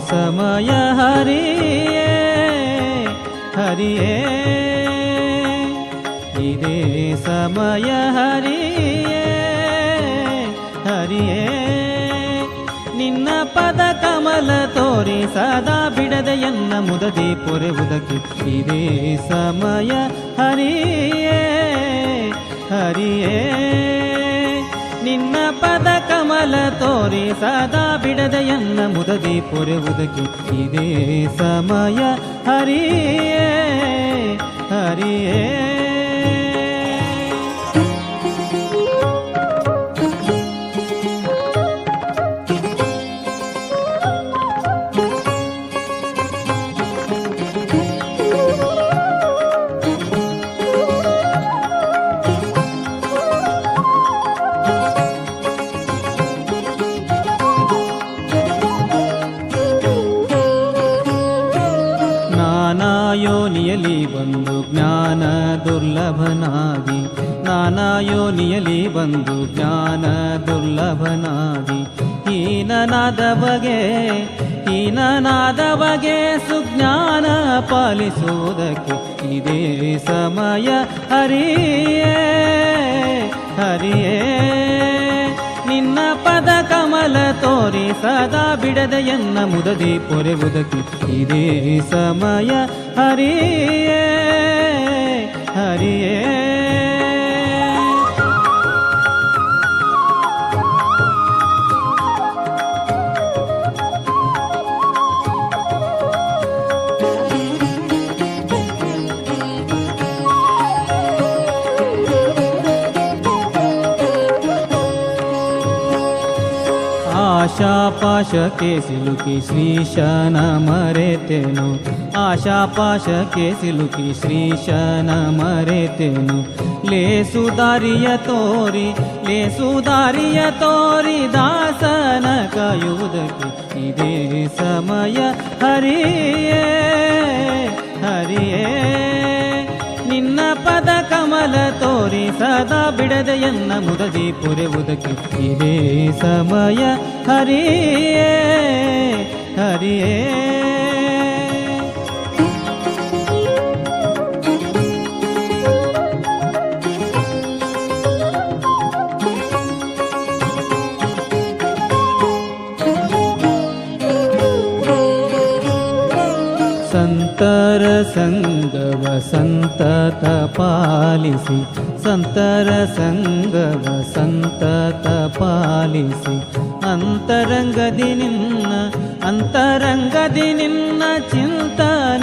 ಸಮಯ ಹರಿಯೇ ಹರಿಯೇ ಇದೇ ಸಮಯ ಹರಿಯೇ ಹರಿಯೇ ನಿನ್ನ ಪದ ಕಮಲ ತೋರಿ ಸದಾ ಬಿಡದೆಯನ್ನ ಮುದದಿ ಪೊರೆವುದಕ್ಕೆ ಇದೇ ಸಮಯ ಹರಿಯೇ ಹರಿಯೇ ನಿನ್ನ ಪದ ಕಮಲ ತೋರಿ ಸದಾ ಬಿಡದೆಯನ್ನ ಮುದದಿ ಪೊರೆವುದಕ್ಕೆ ಇದೇ ಸಮಯ ಹರಿಯೇ ಹರಿಯೇ ನಾನಾಯೋನಿಯಲಿ ಬಂದು ಜ್ಞಾನ ದುರ್ಲಭನಾಗಿ ನಾನಾಯೋನಿಯಲಿ ಬಂದು ಜ್ಞಾನ ದುರ್ಲಭನಾಗಿ ಹೀನನಾದವಗೆ ಸುಜ್ಞಾನ ಪಾಲಿಸುವುದಕ್ಕೆ ಇದೇ ಸಮಯ ಹರಿಯೇ ಹರಿಯೇ ನಿನ್ನ ಪದ ಕಮಲ ತೋರಿ ಸದಾ ಬಿಡದೆಯನ್ನ ಮುದದಿ ಪೊರೆವುದಕ್ಕೆ ಇದೇ ಸಮಯ ಹರಿಯೇ ಹರಿಯೇ ಆಶಾಪಾಶಕ್ಕೆ ಸಿಲುಕಿ ಶ್ರೀಶನ ಮರೆತೆನು ಆಶಾಪಾಶಕ್ಕೆ ಸಿಲುಕಿ ಶ್ರೀಶನ ಮರೆತೆನು ಲೇಸು ದಾರಿಯ ತೋರಿ ದಾಸನ ಕಾಯುವುದಕ್ಕೆ ಇದೇ ಸಮಯ ಹರಿಯೇ ಹರಿಯೇ ನಿನ್ನ ಪದ ಕಮಲ ತೋರಿ ಸದಾ ಬಿಡದೆಯನ್ನ ಮುದದಿ ಪೊರೆವುದಕ್ಕೆ ಇದೇ ಸಮಯ ಹರಿಯೇ ಹರಿಯೇ ಸಂತರ ಸಂಗವ ಸಂತತ ಪಾಲಿಸಿ ಸಂತರ ಸಂಗವ ಸಂತತ ಪಾಲಿಸಿ ಅಂತರಂಗದಿ ನಿನ್ನ ಚಿಂತನೆ